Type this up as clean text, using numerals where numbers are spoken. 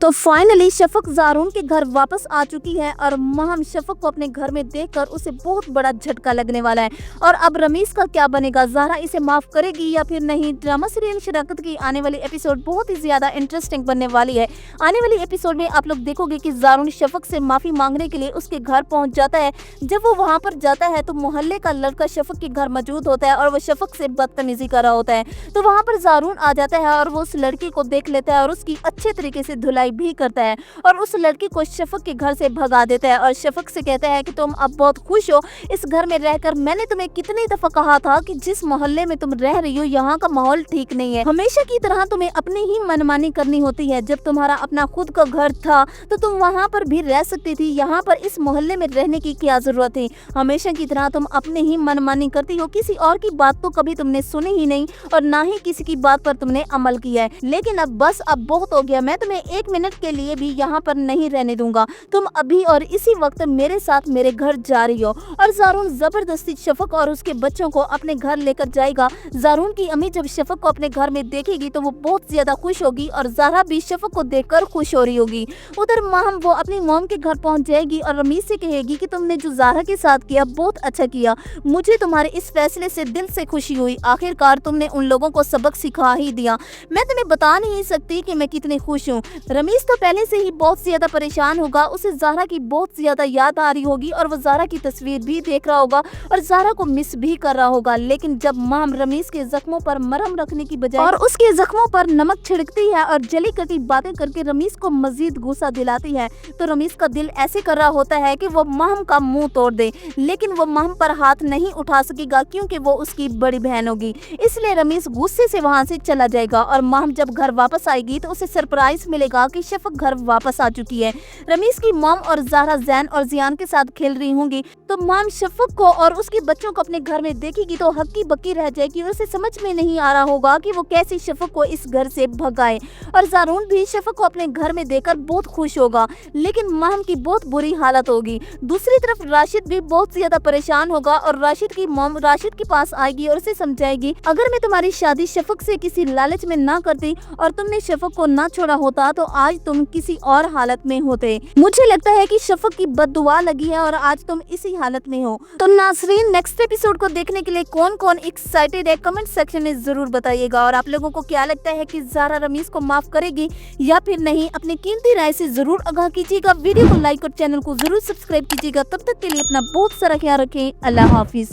तो फाइनली शफक ज़ारून के घर वापस आ चुकी है और महम शफक को अपने घर में देखकर उसे बहुत बड़ा झटका लगने वाला है। और अब रमीज का क्या बनेगा, ज़ारा इसे माफ करेगी या फिर नहीं। ड्रामा सीरियल शराकत की आने वाली एपिसोड बहुत ही ज्यादा इंटरेस्टिंग बनने वाली है। आने वाली एपिसोड में आप लोग देखोगे कि ज़ारून शफक से माफी मांगने के लिए उसके घर पहुंच जाता है। जब वो वहां पर जाता है तो मोहल्ले का लड़का शफक के घर मौजूद होता है और वो शफक से बदतमीजी कर रहा होता है। तो वहां पर ज़ारून आ जाता है और वो उस लड़की को देख लेता है और उसकी अच्छे तरीके से धुलाई भी करता है और उस लड़की को शफक के घर से भगा देता है और शफक से कहता है कि तुम अब बहुत खुश हो इस घर में रहकर। मैंने तुम्हें कितनी दफा कहा था कि जिस मोहल्ले में तुम रह रही हो यहाँ का माहौल ठीक नहीं है। हमेशा की तरह तुम्हें अपनी ही मनमानी करनी होती है। जब तुम्हारा अपना खुद का घर था तो तुम वहाँ पर भी रह सकती थी, यहाँ पर इस मोहल्ले में रहने की क्या जरूरत थी। हमेशा की तरह तुम अपनी ही मनमानी करती हो, किसी और की बात तो कभी तुमने सुनी ही नहीं और ना ही किसी की बात पर तुमने अमल किया है। लेकिन अब बस, अब बहुत हो गया। मैं तुम्हें एक मिनट के लिए भी यहाँ पर नहीं रहने दूंगा। तुम अभी और इसी वक्त मेरे साथ मेरे घर जा रही हो। और ज़ारून जबरदस्ती शफक और उसके बच्चों को अपने घर लेकर जाएगा। ज़ारून की अम्मी जब शफक को अपने घर में देखेगी तो वो बहुत ज्यादा खुश होगी और ज़ारा भी शफक को देखकर खुश हो रही होगी। उधर महम वो अपनी मॉम के घर पहुंच जाएगी और रमीज से कहेगी कि तुमने जो ज़ारा के साथ किया बहुत अच्छा किया, मुझे तुम्हारे इस फैसले से दिल से खुशी हुई। आखिरकार तुमने उन लोगों को सबक सिखा ही दिया। मैं तुम्हें बता नहीं सकती कि मैं कितनी खुश हूँ। रमीज तो पहले से ही बहुत ज्यादा परेशान होगा, उसे ज़ारा की बहुत ज्यादा याद आ रही होगी और वो ज़ारा की तस्वीर भी देख रहा होगा और ज़ारा को मिस भी कर रहा होगा। लेकिन जब महम रमीज के जख्मों पर मरहम रखने की बजाय और उसके जख्मों पर नमक छिड़कती है और जली कटी बातें करके रमीज को मजीद गुस्सा दिलाती है तो रमीज का दिल ऐसे कर रहा होता है कि वो महम का मुंह तोड़ दे। लेकिन वो महम पर हाथ नहीं उठा सकेगा क्योंकि वो उसकी बड़ी बहन होगी। इसलिए रमीज गुस्से से वहां से चला जाएगा और महम जब घर वापस आएगी तो उसे सरप्राइज मिलेगा कि शफक घर वापस आ चुकी है। रमीज की मॉम और ज़ारा जैन और जियान के साथ खेल रही होंगी तो मॉम शफक को और उसके बच्चों को अपने घर में देखेगी तो हक्की बक्की रह जाएगी और उसे समझ में नहीं आ रहा होगा कि वो कैसे शफक को इस घर से भगाए। और ज़ारून भी शफक को अपने घर में देखकर बहुत खुश होगा, लेकिन महम की बहुत बुरी हालत होगी। दूसरी तरफ राशिद भी बहुत ज्यादा परेशान होगा और राशिद की मॉम राशिद के पास आएगी और उसे समझाएगी अगर मैं तुम्हारी शादी शफक से किसी लालच में ना करती और तुमने शफक को ना छोड़ा होता तो आज तुम किसी और हालत में होते। मुझे लगता है कि शफक की बद्दुआ लगी है और आज तुम इसी हालत में हो। तो नाज़रीन, नेक्स्ट एपिसोड को देखने के लिए कौन कौन एक्साइटेड है कमेंट सेक्शन में जरूर बताइएगा। और आप लोगों को क्या लगता है कि ज़ारा रमीज को माफ करेगी या फिर नहीं, अपनी कीमती राय से जरूर आगाह कीजिएगा। वीडियो को लाइक और चैनल को जरूर सब्सक्राइब कीजिएगा। तब तक के लिए अपना बहुत सारा ख्याल रखें। अल्लाह हाफिज।